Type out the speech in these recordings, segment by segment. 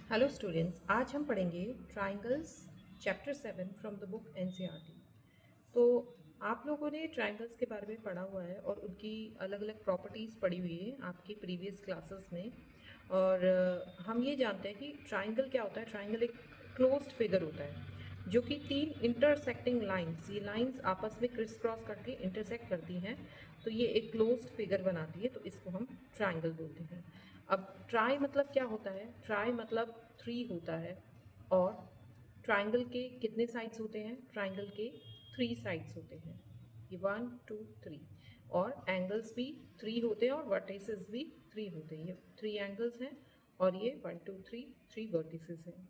Hello students, आज हम पढ़ेंगे triangles chapter 7 from the book NCERT. तो आप लोगों ने ट्राइंगल्स के बारे में पढ़ा हुआ है और उनकी अलग अलग प्रॉपर्टीज़ पढ़ी हुई है आपकी प्रीवियस क्लासेस में। और हम ये जानते हैं कि ट्राइंगल क्या होता है। ट्राइंगल एक क्लोज्ड फिगर होता है जो कि तीन इंटरसेक्टिंग लाइंस, ये लाइंस आपस में क्रिस क्रॉस करके इंटरसेक्ट करती हैं, तो ये एक क्लोज्ड फिगर बनाती है, तो इसको हम ट्राइंगल बोलते हैं। अब ट्राई मतलब क्या होता है? ट्राई मतलब 3 होता है। और ट्राइंगल के कितने साइड्स होते हैं? ट्राइंगल के 3 साइड्स होते हैं, ये 1 2 3। और एंगल्स भी 3 होते हैं और वर्टिसेस भी 3 होते हैं। ये 3 एंगल्स हैं और ये 1 2 3 3 वर्टिसेस हैं।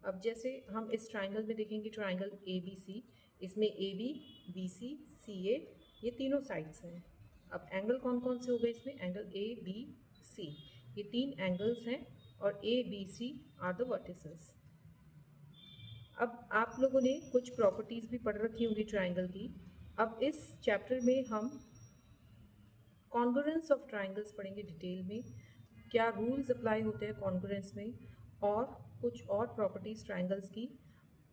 अब जैसे हम इस ट्राइंगल में देखेंगे, ट्राइंगल ए बी सी, इसमें ए बी, बी सी, सी ए, ये तीनों साइड्स हैं। अब एंगल कौन कौन से हो गए इसमें? एंगल ए बी सी, ये 3 एंगल्स हैं और A B C are the vertices. अब आप लोगों ने कुछ प्रॉपर्टीज़ भी पढ़ रखी होंगी ट्राइंगल की। अब इस चैप्टर में हम कॉन्ग्रुएंस ऑफ ट्राइंगल्स पढ़ेंगे डिटेल में, क्या रूल्स अप्लाई होते हैं कॉन्ग्रुएंस में, और कुछ और प्रॉपर्टीज़ ट्राइंगल्स की,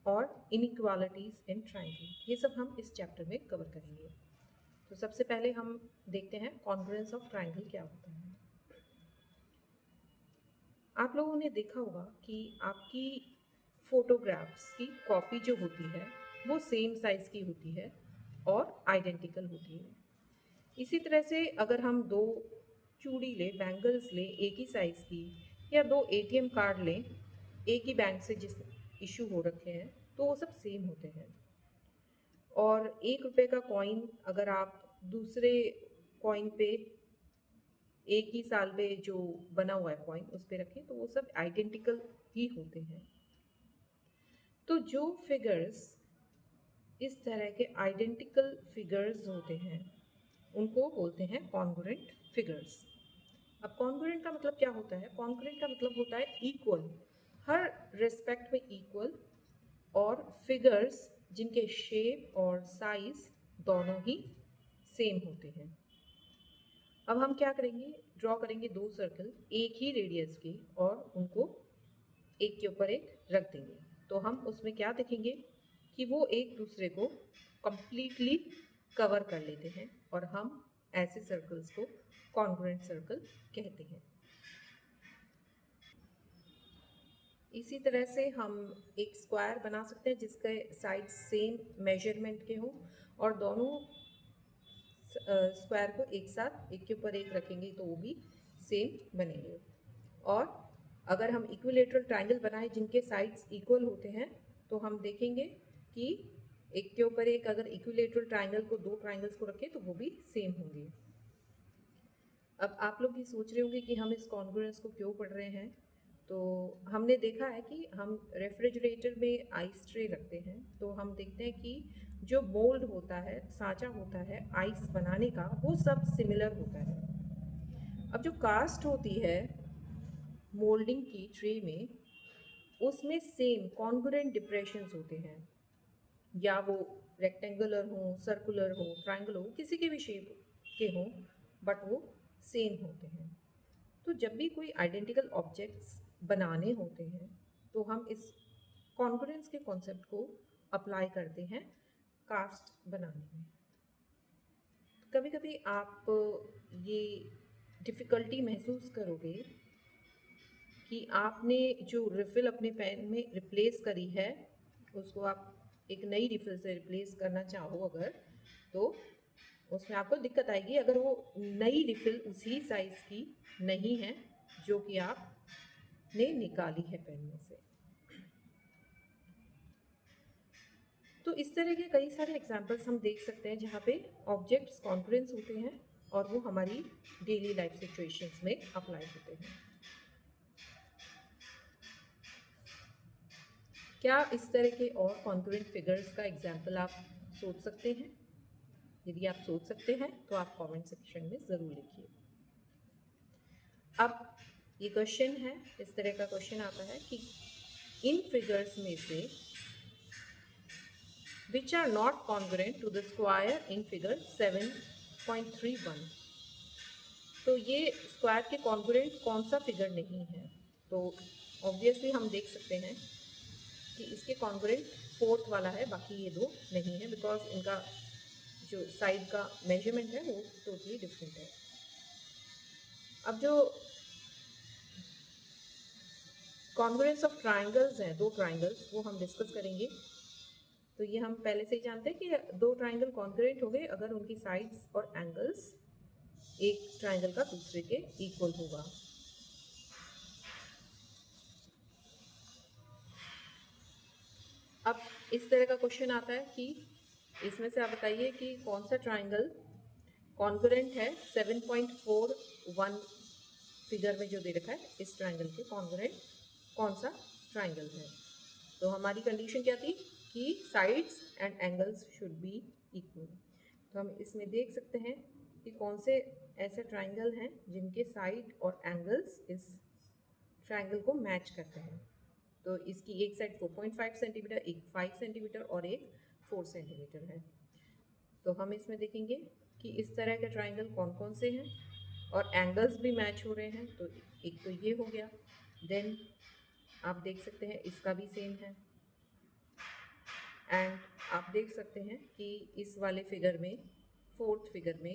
और इनइक्वालिटीज़ इन ट्राइंगल, ये सब हम इस चैप्टर में कवर करेंगे। तो सबसे पहले हम देखते हैं कॉन्ग्रुएंस ऑफ ट्राइंगल क्या होता है। आप लोगों ने देखा होगा कि आपकी फ़ोटोग्राफ्स की कॉपी जो होती है वो सेम साइज़ की होती है और आइडेंटिकल होती है। इसी तरह से अगर हम दो चूड़ी लें, बैंगल्स लें एक ही साइज़ की, या दो एटीएम कार्ड लें एक ही बैंक से जिस इशू हो रखे हैं, तो वो सब सेम होते हैं। और 1 रुपये का कॉइन अगर आप दूसरे कॉइन पे एक ही साल में जो बना हुआ है कॉइन उस पे रखें, तो वो सब आइडेंटिकल ही होते हैं। तो जो फिगर्स इस तरह के आइडेंटिकल फिगर्स होते हैं उनको बोलते हैं कॉन्ग्रुएंट फिगर्स। अब कॉन्ग्रुएंट का मतलब क्या होता है? कॉन्ग्रुएंट का मतलब होता है इक्वल, हर रिस्पेक्ट में इक्वल, और फिगर्स जिनके शेप और साइज दोनों ही सेम होते हैं। अब हम क्या करेंगे? ड्रॉ करेंगे दो सर्कल एक ही रेडियस के और उनको एक के ऊपर एक रख देंगे। तो हम उसमें क्या देखेंगे कि वो एक दूसरे को कंप्लीटली कवर कर लेते हैं, और हम ऐसे सर्कल्स को कॉन्ग्रुएंट सर्कल कहते हैं। इसी तरह से हम एक स्क्वायर बना सकते हैं जिसके साइड सेम मेजरमेंट के हों, और दोनों स्क्वायर को एक साथ एक के ऊपर एक रखेंगे तो वो भी सेम बनेंगे। और अगर हम इक्विलेटरल ट्राइंगल बनाएं जिनके साइड्स इक्वल होते हैं, तो हम देखेंगे कि एक के ऊपर एक अगर इक्विलेटरल ट्राइंगल को दो ट्राइंगल्स को रखें तो वो भी सेम होंगे। अब आप लोग ये सोच रहे होंगे कि हम इस कॉन्ग्रुएंस को क्यों पढ़ रहे हैं। तो हमने देखा है कि हम रेफ्रिजरेटर में आइस ट्रे रखते हैं, तो हम देखते हैं कि जो मोल्ड होता है, सांचा होता है आइस बनाने का, वो सब सिमिलर होता है। अब जो कास्ट होती है मोल्डिंग की ट्रे में, उसमें सेम कॉन्ग्रुएंट डिप्रेशंस होते हैं, या वो रेक्टेंगुलर हो, सर्कुलर हो, ट्राइंगल हो, किसी के भी शेप के हों, बट वो सेम होते हैं। तो जब भी कोई आइडेंटिकल ऑब्जेक्ट्स बनाने होते हैं तो हम इस कॉन्ग्रुएंस के कॉन्सेप्ट को अप्लाई करते हैं कास्ट बनाने में। कभी कभी आप ये डिफ़िकल्टी महसूस करोगे कि आपने जो रिफ़िल अपने पेन में रिप्लेस करी है उसको आप एक नई रिफ़िल से रिप्लेस करना चाहो अगर, तो उसमें आपको दिक्कत आएगी अगर वो नई रिफ़िल उसी साइज़ की नहीं है जो कि आपने निकाली है पेन में से। तो इस तरह के कई सारे एग्जांपल्स हम देख सकते हैं जहाँ पे ऑब्जेक्ट्स कॉन्ग्रुएंस होते हैं और वो हमारी डेली लाइफ सिचुएशंस में अप्लाई होते हैं। क्या इस तरह के और कॉन्ग्रुएंट फिगर्स का एग्जाम्पल आप सोच सकते हैं? यदि आप सोच सकते हैं तो आप कमेंट सेक्शन में ज़रूर लिखिए। अब ये क्वेश्चन है, इस तरह का क्वेश्चन आता है कि इन फिगर्स में से which are not congruent to the square in figure 7.31। तो ये स्क्वायर के कॉन्ग्रुएंट कौन सा फिगर नहीं है? तो ऑब्वियसली हम देख सकते हैं कि इसके कॉन्ग्रुएंट फोर्थ वाला है, बाकी ये दो नहीं है, बिकॉज इनका जो साइड का मेजरमेंट है वो टोटली डिफरेंट है। अब जो कॉन्ग्रुएंस ऑफ ट्राइंगल्स हैं, दो ट्राइंगल्स, वो हम डिस्कस करेंगे। तो ये हम पहले से ही जानते हैं कि दो ट्राइंगल कॉन्ग्रुएंट हो गए अगर उनकी साइड्स और एंगल्स एक ट्राइंगल का दूसरे के इक्वल होगा। अब इस तरह का क्वेश्चन आता है कि इसमें से आप बताइए कि कौन सा ट्राइंगल कॉन्ग्रुएंट है 7.41 फिगर में जो दे रखा है, इस ट्राइंगल के कॉन्ग्रुएंट कौन सा ट्राइंगल है। तो हमारी कंडीशन क्या थी कि sides and angles should be equal. तो हम इसमें देख सकते हैं कि कौन से ऐसे ट्राइंगल हैं जिनके साइड और एंगल्स इस ट्राइंगल को मैच करते हैं। तो इसकी एक साइड 4.5 सेंटीमीटर, एक 5 सेंटीमीटर और एक 4 सेंटीमीटर है। तो हम इसमें देखेंगे कि इस तरह के ट्राइंगल कौन कौन से हैं और एंगल्स भी मैच हो रहे हैं। तो एक तो ये हो गया, देन आप देख सकते हैं इसका भी सेम है, एंड आप देख सकते हैं कि इस वाले फिगर में, फोर्थ फिगर में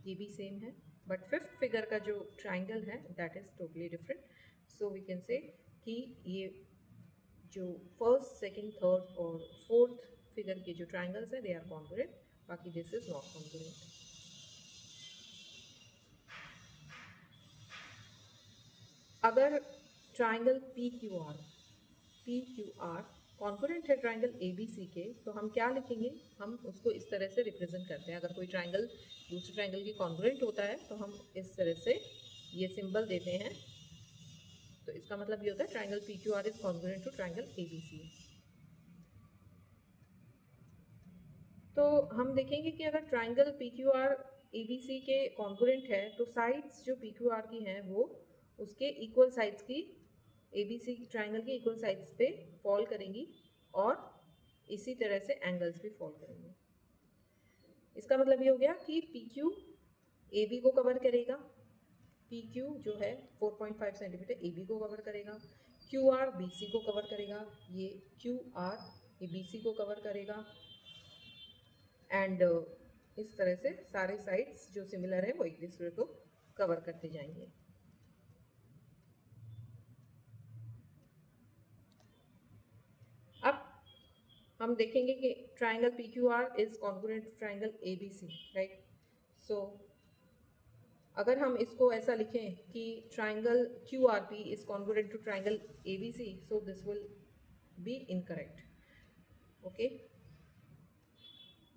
ये भी सेम है, बट फिफ्थ फिगर का जो ट्राइंगल है that is totally different. So we can say कि ये जो फर्स्ट, सेकंड, थर्ड और फोर्थ फिगर के जो ट्राइंगल्स हैं दे आर कॉन्ग्रुएंट, बाकी दिस इज नॉट कॉन्ग्रुएंट। अगर triangle P Q R congruent है ट्राइंगल ए बी सी के, तो हम क्या लिखेंगे, हम उसको इस तरह से रिप्रेजेंट करते हैं। अगर कोई ट्राइंगल दूसरे ट्राइंगल की कॉन्ग्रुएंट होता है तो हम इस तरह से ये सिंबल देते हैं। तो इसका मतलब ये होता है triangle P Q R is congruent to triangle A B C. तो हम देखेंगे कि अगर triangle P Q R A B C के कॉन्ग्रुएंट है तो साइड्स जो पी क्यू आर की हैं वो उसके इक्वल साइड्स की, ए बी सी ट्राइंगल की इक्वल साइड्स पे फॉल करेंगी और इसी तरह से एंगल्स भी फॉल करेंगे। इसका मतलब ये हो गया कि पी क्यू ए बी को कवर करेगा, पी क्यू जो है 4.5 सेंटीमीटर ए बी को कवर करेगा, क्यू आर बी सी को कवर करेगा, ये क्यू आर ये बी सी को कवर करेगा, एंड इस तरह से सारे साइड्स जो सिमिलर है वो एक दूसरे को कवर करते जाएंगे। अब हम देखेंगे कि triangle P Q R is congruent to triangle A B C, right. So अगर हम इसको ऐसा लिखें कि triangle Q R P is congruent to triangle A B C, so this will be incorrect, okay,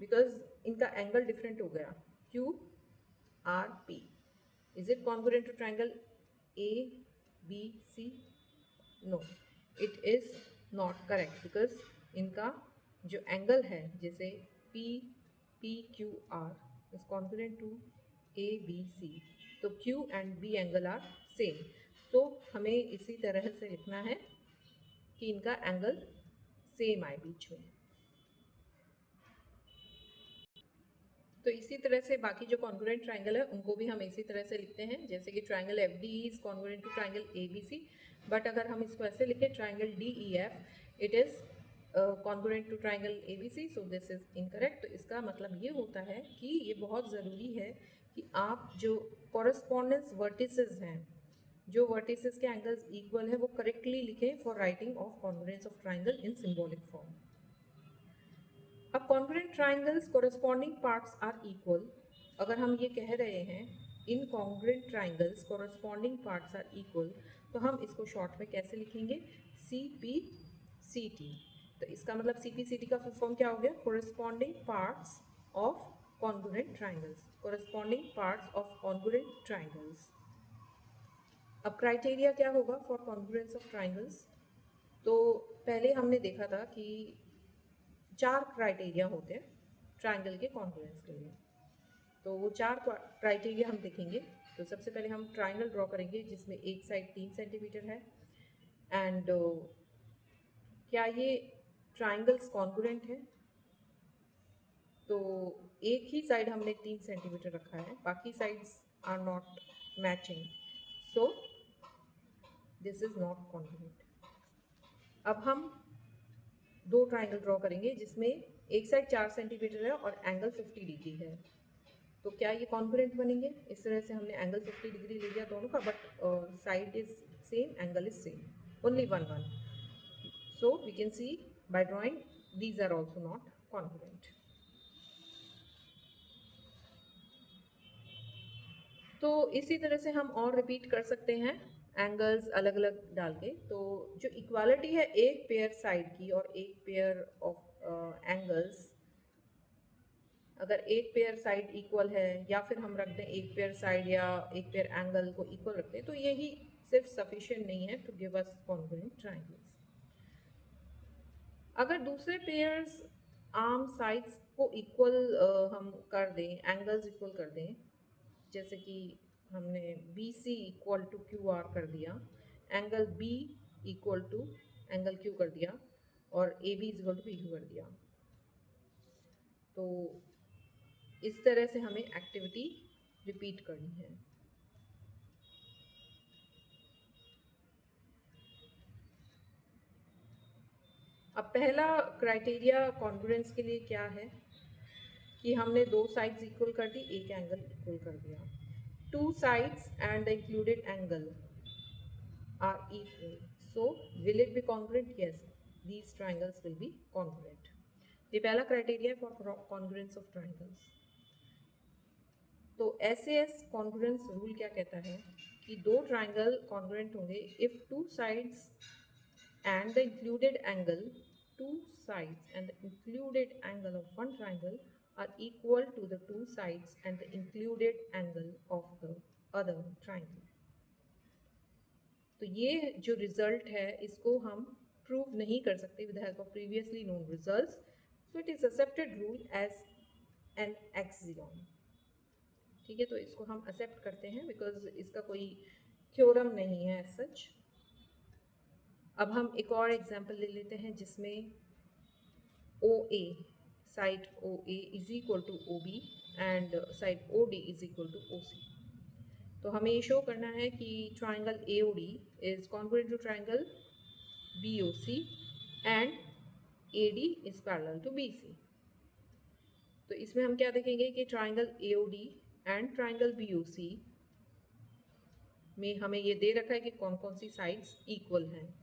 because इनका angle different हो गया। Q R P is it congruent to triangle A B C? No, it is not correct, because इनका जो angle है, जैसे P P Q R is congruent to A B C, तो Q and B angle are same. तो हमें इसी तरह से लिखना है कि इनका एंगल सेम आए बीच में। तो इसी तरह से बाकी जो कॉन्ग्रुएंट ट्राइंगल है उनको भी हम इसी तरह से लिखते हैं, जैसे कि triangle F D is congruent to triangle A B C. But अगर हम इसको ऐसे लिखें triangle D E F it is congruent to triangle A B C, so this is incorrect. तो इसका मतलब ये होता है कि ये बहुत ज़रूरी है कि आप जो कॉरस्पॉन्डेंस वर्टिसेस हैं, जो वर्टिसेस के एंगल्स इक्वल है, वो करेक्टली लिखें for writing of congruence of triangle in symbolic form. अब congruent triangles corresponding parts are equal, अगर हम ये कह रहे हैं in congruent triangles corresponding parts are equal, तो हम इसको शॉर्ट में कैसे लिखेंगे? C P C T. तो इसका मतलब सी पी सी टी का फुल फॉर्म क्या हो गया? Corresponding parts of congruent triangles, corresponding parts of congruent triangles. अब क्राइटेरिया क्या होगा फॉर कॉन्ग्रुएंस ऑफ ट्राइंगल्स? तो पहले हमने देखा था कि 4 क्राइटेरिया होते हैं ट्राइंगल के कॉन्ग्रुएंस के लिए। तो वो 4 क्राइटेरिया हम देखेंगे। तो सबसे पहले हम ट्राइंगल ड्रॉ करेंगे जिसमें एक साइड 3 सेंटीमीटर है, एंड क्या ये ट्राइंगल्स कॉन्ग्रुएंट है? तो एक ही साइड हमने 3 सेंटीमीटर रखा है, बाकी sides are not matching, so this is not congruent. अब हम दो ट्राइंगल ड्रॉ करेंगे जिसमें एक साइड 4 सेंटीमीटर है और एंगल 50 डिग्री है, तो क्या ये कॉन्ग्रुएंट बनेंगे? इस तरह से हमने एंगल 50 डिग्री ले लिया दोनों का, but side is same, angle is same, only 1 so we can see by drawing these are also not congruent। तो इसी तरह से हम और रिपीट कर सकते हैं एंगल्स अलग अलग डाल के। तो जो इक्वालिटी है एक पेयर साइड की और एक पेयर ऑफ एंगल्स, अगर एक पेयर साइड इक्वल है या फिर हम रख दें एक पेयर साइड या एक पेयर एंगल को इक्वल रखते हैं, तो यही सिर्फ सफिशिएंट नहीं है to give us congruent triangles. अगर दूसरे पेयर्स आर्म साइड्स को इक्वल हम कर दें, एंगल्स इक्वल कर दें, जैसे कि हमने B C equal to Q R कर दिया, angle B equal to angle Q कर दिया और A B equal to P Q कर दिया, तो इस तरह से हमें एक्टिविटी रिपीट करनी है। अब पहला क्राइटेरिया कॉन्ग्रुएंस के लिए क्या है कि हमने दो साइड्स इक्वल कर दी, एक एंगल इक्वल कर दिया। Two sides and the included angle are equal, so will it be congruent? Yes, these triangles will be congruent. ये पहला criteria for congruence of triangles. तो SAS कॉन्ग्रुएंस रूल क्या कहता है कि दो ट्राइंगल कॉन्ग्रुएंट होंगे if two sides and the included angle, two sides and the included angle of one triangle are equal to the two sides and the included angle of the other triangle। तो ये जो result है इसको हम prove नहीं कर सकते with help of previously known results, so it is accepted rule as an axiom. ठीक है, तो इसको हम एक्सेप्ट करते हैं बिकॉज इसका कोई थ्योरम नहीं है एज सच। अब हम एक और एग्जाम्पल ले लेते हैं जिसमें OA, side OA is equal to OB and side OD is equal to OC। तो हमें ये शो करना है कि triangle AOD is congruent to triangle BOC and AD is parallel to BC। तो इसमें हम क्या देखेंगे कि triangle AOD and triangle BOC में हमें ये दे रखा है कि कौन कौन सी साइड्स इक्वल हैं।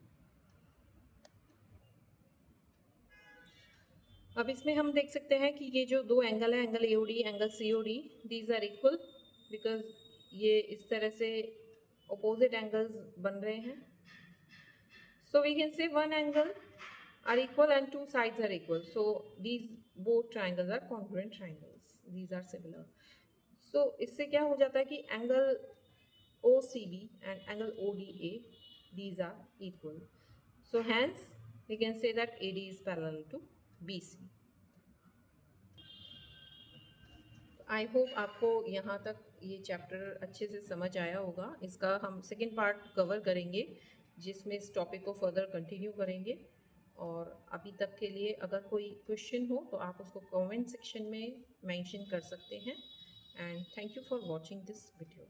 अब इसमें हम देख सकते हैं कि ये जो दो एंगल है, angle AOD, angle COD, these are equal because ये इस तरह से अपोजिट एंगल्स बन रहे हैं। So we can say one angle are equal and two sides are equal, so these both triangles are congruent triangles, these are similar. So इससे क्या हो जाता है कि angle OCB and angle ODA, these are equal, so hence we can say that AD is parallel to BC। I hope आपको यहाँ तक ये चैप्टर अच्छे से समझ आया होगा। इसका हम सेकेंड पार्ट कवर करेंगे जिसमें इस टॉपिक को फर्दर कंटिन्यू करेंगे। और अभी तक के लिए अगर कोई क्वेश्चन हो तो आप उसको कमेंट सेक्शन में मेंशन कर सकते हैं। And thank you for watching this video.